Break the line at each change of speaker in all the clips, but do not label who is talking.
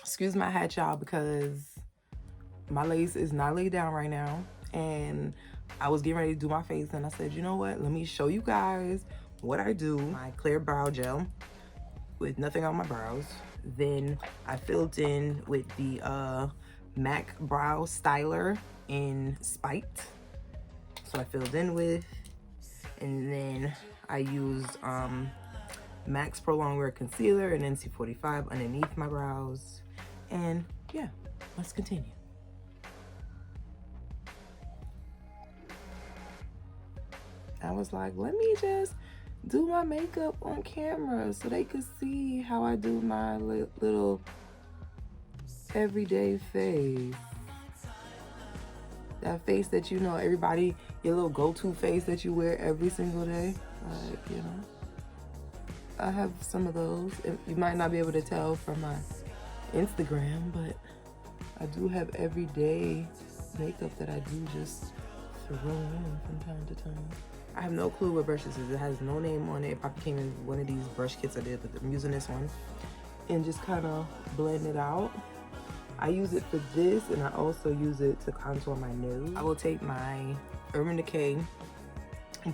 Excuse my hat, y'all, because my lace is not laid down right now. And I was getting ready to do my face, and I said, you know what? Let me show you guys what I do. My clear brow gel with nothing on my brows. Then I filled in with the MAC Brow Styler in Spite. So I filled in with, and then I used MAC's Prolongwear Concealer and NC45 underneath my brows. And yeah, let's continue. I was like, let me just do my makeup on camera so they could see how I do my little everyday face. That face that, you know, everybody, your little go-to face that you wear every single day. Like, you know, I have some of those. You might not be able to tell from my Instagram, but I do have everyday makeup that I do just throw in from time to time. I have no clue what brush this is. It has no name on it. It probably came in one of these brush kits I did, but I'm using this one. And just kind of blend it out. I use it for this, and I also use it to contour my nose. I will take my Urban Decay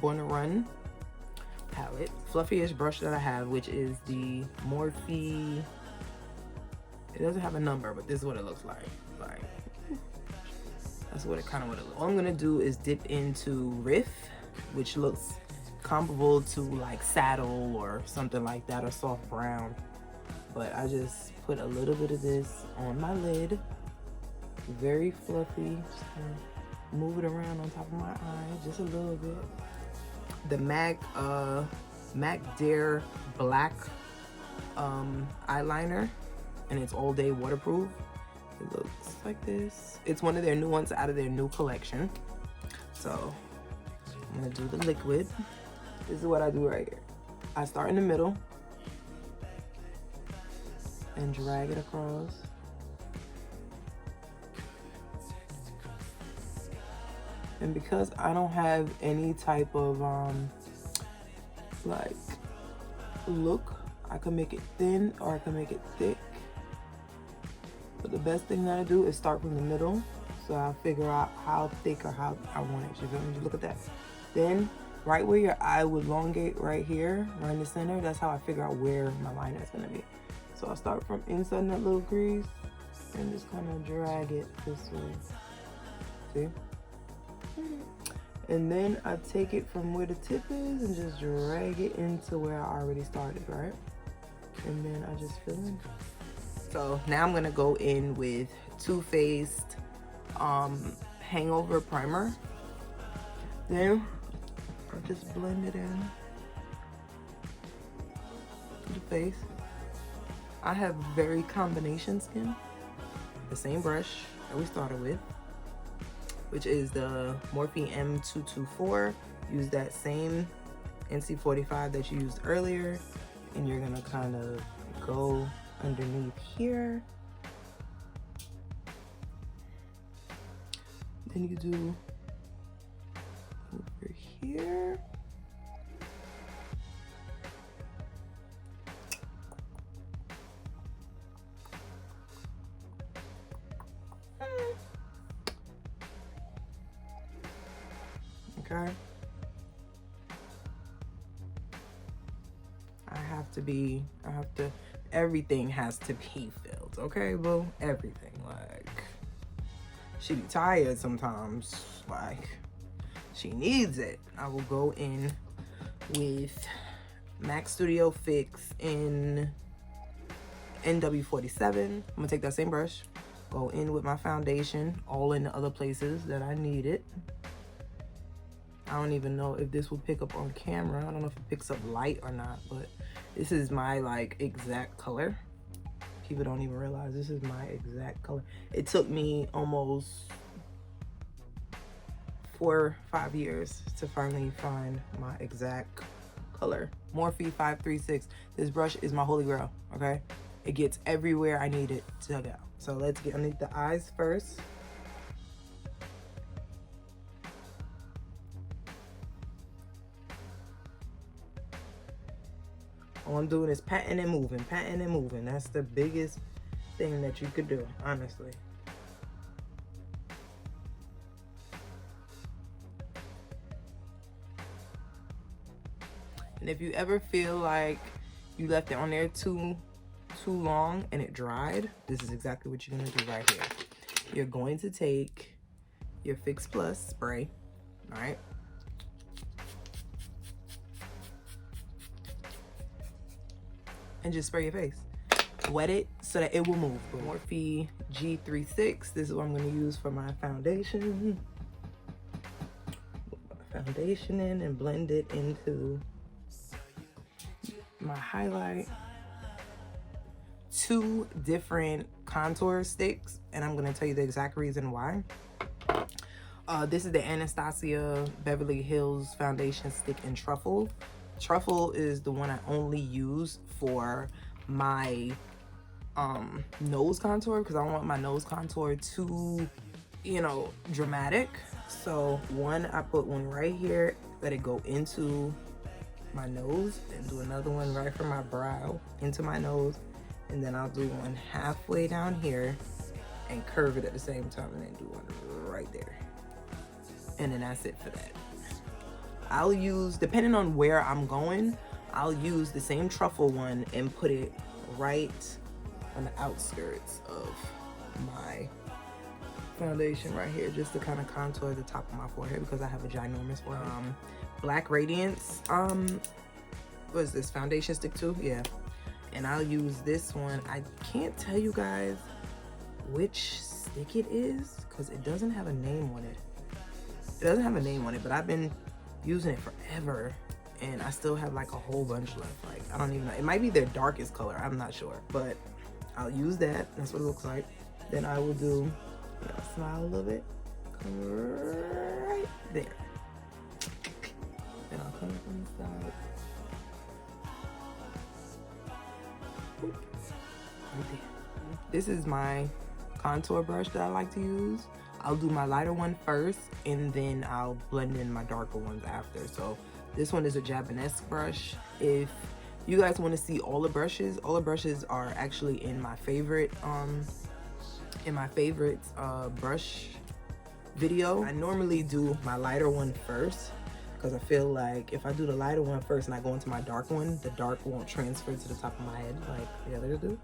Born to Run palette, fluffiest brush that I have, which is the Morphe. It doesn't have a number, but this is what it looks like. That's what it kind of what it looks. All I'm gonna do is dip into Riff, which looks comparable to like Saddle or something like that, or Soft Brown. But I just put a little bit of this on my lid, very fluffy. Just kind of move it around on top of my eye, just a little bit. The MAC Dare Black eyeliner, and it's all day waterproof. It looks like this. It's one of their new ones out of their new collection. So I'm gonna do the liquid. This is what I do right here. I start in the middle and drag it across. And because I don't have any type of like look, I can make it thin or I can make it thick. But the best thing that I do is start from the middle, so I'll figure out how thick or how I want it. You feel me? Look at that. Then right where your eye would elongate right here, right in the center, that's how I figure out where my liner is gonna be. So I'll start from inside that little crease and just kind of drag it this way. See? And then I take it from where the tip is and just drag it into where I already started, right? And then I just fill in. So now I'm gonna go in with Too Faced Hangover Primer. Then I just blend it in to the face. I have very combination skin. The same brush that we started with, which is the Morphe M224. Use that same NC45 that you used earlier, and you're gonna kind of go underneath here. Then you do over here. Okay. Everything has to be filled, okay, boo? Everything. Like, she be tired sometimes, like, she needs it. I will go in with MAC Studio Fix in NW47. I'm gonna take that same brush, go in with my foundation, all in the other places that I need it. I don't even know if this will pick up on camera. I don't know if it picks up light or not, but this is my like exact color. People don't even realize this is my exact color. It took me almost 4 or 5 years to finally find my exact color. Morphe 536. This brush is my holy grail, okay? It gets everywhere I need it to go. So let's get underneath the eyes first. All I'm doing is patting and moving, patting and moving. That's the biggest thing that you could do, honestly. And if you ever feel like you left it on there too long and it dried, this is exactly what you're gonna do right here. You're going to take your Fix Plus spray, all right? And just spray your face. Wet it so that it will move. Morphe G36, this is what I'm gonna use for my foundation. Put my foundation in and blend it into my highlight. 2 different contour sticks, and I'm gonna tell you the exact reason why. This is the Anastasia Beverly Hills foundation stick in Truffle. Truffle is the one I only use for my nose contour, because I don't want my nose contour too, you know, dramatic. So I put one right here, let it go into my nose, and do another one right from my brow into my nose, and then I'll do one halfway down here and curve it at the same time, and then do one right there, and then that's it for that. I'll use, depending on where I'm going, I'll use the same Truffle one and put it right on the outskirts of my foundation right here, just to kind of contour the top of my forehead, because I have a ginormous forehead. Black Radiance, what is this, foundation stick too? Yeah. And I'll use this one. I can't tell you guys which stick it is, because it doesn't have a name on it. It doesn't have a name on it, but I've been using it forever, and I still have like a whole bunch left. Like, I don't even know. It might be their darkest color. I'm not sure, but I'll use that. That's what it looks like. Then I will do, you know, smile a little bit. Come right there. Then I'll come from the side. Oop. Right there. This is my contour brush that I like to use. I'll do my lighter one first, and then I'll blend in my darker ones after. So this one is a Japanese brush. If you guys want to see all the brushes are actually in my favorite brush video. I normally do my lighter one first, because I feel like if I do the lighter one first and I go into my dark one, the dark won't transfer to the top of my head like the others do.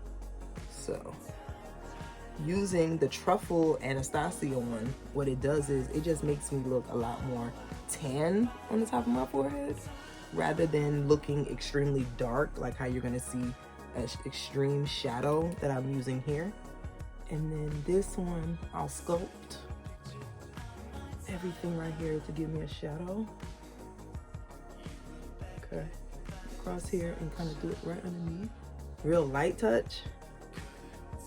So using the Truffle Anastasia one, what it does is it just makes me look a lot more tan on the top of my forehead, rather than looking extremely dark like how you're gonna see an extreme shadow that I'm using here. And then this one, I'll sculpt everything right here to give me a shadow. Okay, across here and kind of do it right underneath. Real light touch.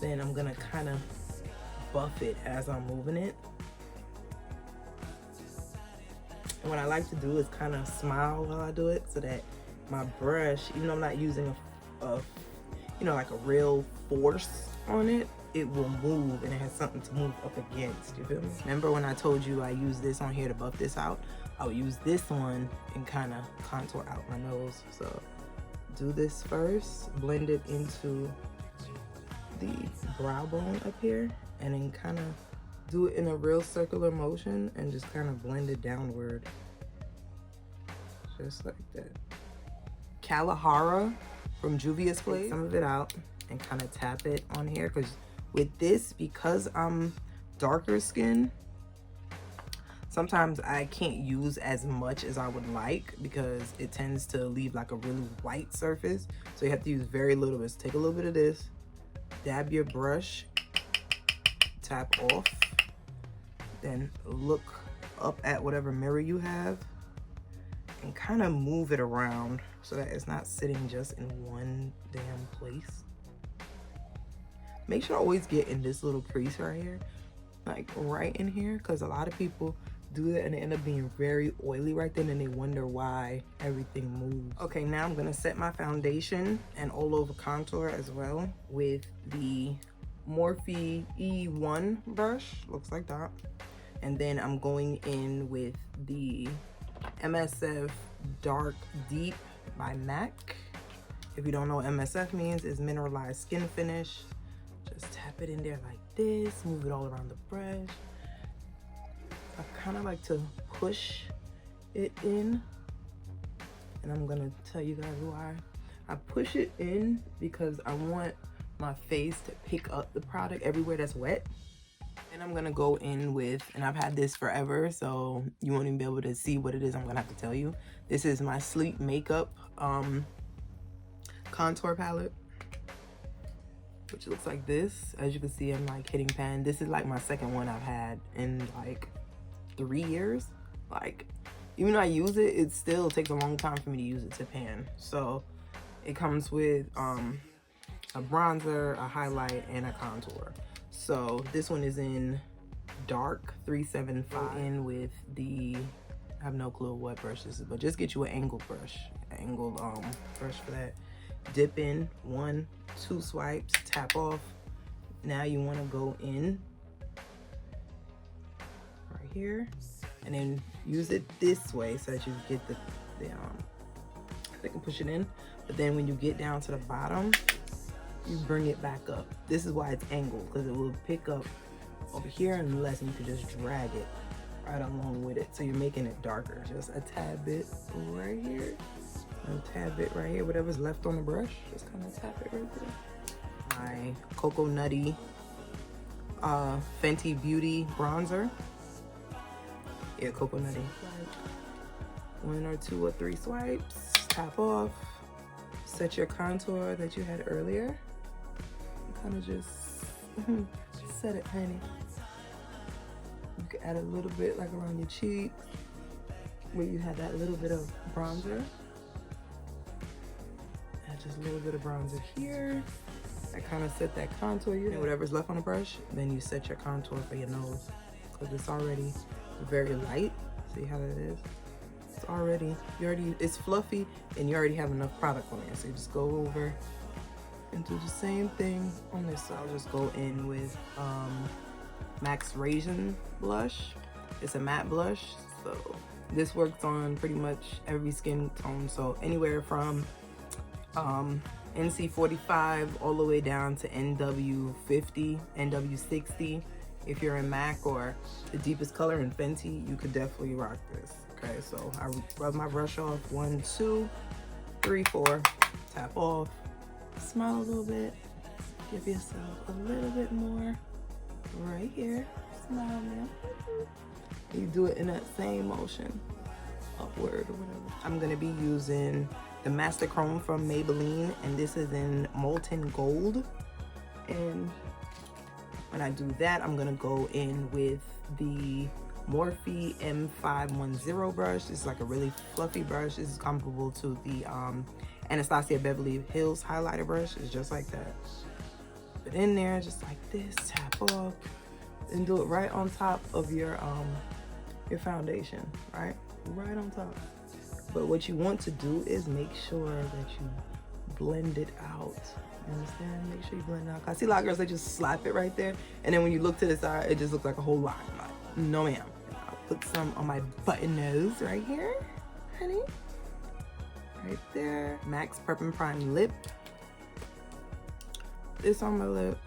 Then I'm gonna kind of buff it as I'm moving it. And what I like to do is kind of smile while I do it, so that my brush, even though I'm not using a you know, like a real force on it, it will move, and it has something to move up against. You feel me? Remember when I told you I use this on here to buff this out? I would use this one and kind of contour out my nose. So do this first, blend it into the brow bone up here, and then kind of do it in a real circular motion and just kind of blend it downward, just like that. Kalahara from Juvia's Place. Take some of it out and kind of tap it on here, because with this, because I'm darker skin, sometimes I can't use as much as I would like, because it tends to leave like a really white surface. So you have to use very little bit. So take a little bit of this, dab your brush, tap off, then look up at whatever mirror you have and kind of move it around so that it's not sitting just in one damn place. Make sure I always get in this little crease right here, like right in here, because a lot of people do that and they end up being very oily right then, and they wonder why everything moves. Okay, now I'm gonna set my foundation and all over contour as well with the Morphe E1 brush, looks like that. And then I'm going in with the MSF Dark Deep by MAC. If you don't know what MSF means, it's mineralized skin finish. Just slap it in there like this, move it all around the brush. I kind of like to push it in, and I'm gonna tell you guys why. I push it in because I want my face to pick up the product everywhere that's wet. And I'm gonna go in with, and I've had this forever, so you won't even be able to see what it is. I'm gonna have to tell you. This is my Sleep Makeup contour palette, which looks like this. As you can see, I'm like hitting pan. This is like my second one I've had in like 3 years. Like, even though I use it, it still takes a long time for me to use it to pan. So it comes with a bronzer, a highlight, and a contour. So this one is in dark 375. In with the, I have no clue what brush this is, but just get you an angled brush, brush for that. Dip in 1, 2 swipes, tap off. Now you want to go in right here, and then use it this way so that you get the they can push it in. But then when you get down to the bottom, you bring it back up. This is why it's angled, because it will pick up over here unless you can just drag it right along with it. So you're making it darker, just a tad bit right here, and a tad bit right here. Whatever's left on the brush, just kind of tap it right there. My Cocoa Nutty Fenty Beauty bronzer. Yeah, Cocoa Nutty. 1 or 2 or 3 swipes, tap off. Set your contour that you had earlier. Kind of just set it, honey. You can add a little bit like around your cheeks where you had that little bit of bronzer. Add just a little bit of bronzer here. I kind of set that contour. You know, whatever's left on the brush, then you set your contour for your nose, because it's already very light. See how that is? It's already, it's fluffy, and you already have enough product on there. So you just go over and do the same thing on this side. I'll just go in with MAC's Raisin blush. It's a matte blush, so this works on pretty much every skin tone. So anywhere from NC 45 all the way down to NW50, NW60. If you're in MAC or the deepest color in Fenty, you could definitely rock this. Okay, so I rub my brush off. 1, 2, 3, 4. Tap off. Smile a little bit. Give yourself a little bit more right here. Smile, man. You do it in that same motion, upward or whatever. I'm gonna be using the Master Chrome from Maybelline, and this is in Molten Gold. And when I do that, I'm gonna go in with the Morphe M510 brush. This is like a really fluffy brush. This is comparable to the Anastasia Beverly Hills highlighter brush. It's just like that. Put in there just like this, tap off, and do it right on top of your foundation, right on top. But what you want to do is make sure that you blend it out. You understand? Make sure you blend it out. I see a lot of girls, they just slap it right there, and then when you look to the side, it just looks like a whole line. Like, no ma'am. I'll put some on my button nose right here, honey. Right there. MAC's Prep and Prime lip. This on my lip.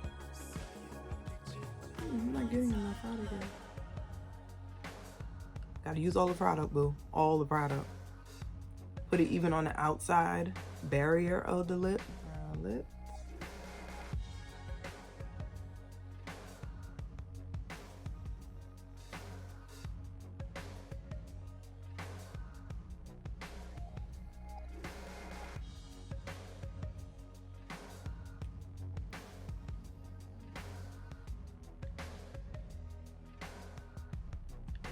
I'm not getting enough out of here. Gotta use all the product, boo. All the product. Put it even on the outside barrier of the lip. Lip.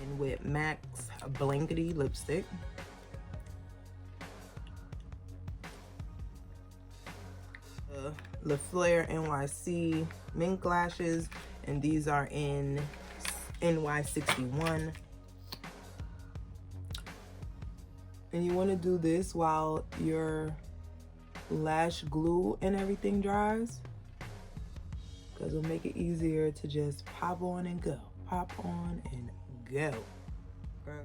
And with MAC's Blankety lipstick. Le Flare NYC Mink lashes, and these are in NY61. And you want to do this while your lash glue and everything dries, because it'll make it easier to just pop on and go. Pop on and go. Okay.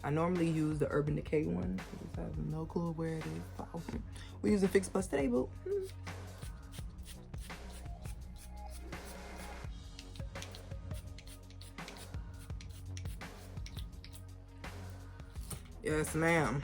I normally use the Urban Decay one. I have no clue where it is. We're using Fix Plus today, boo. Yes, ma'am.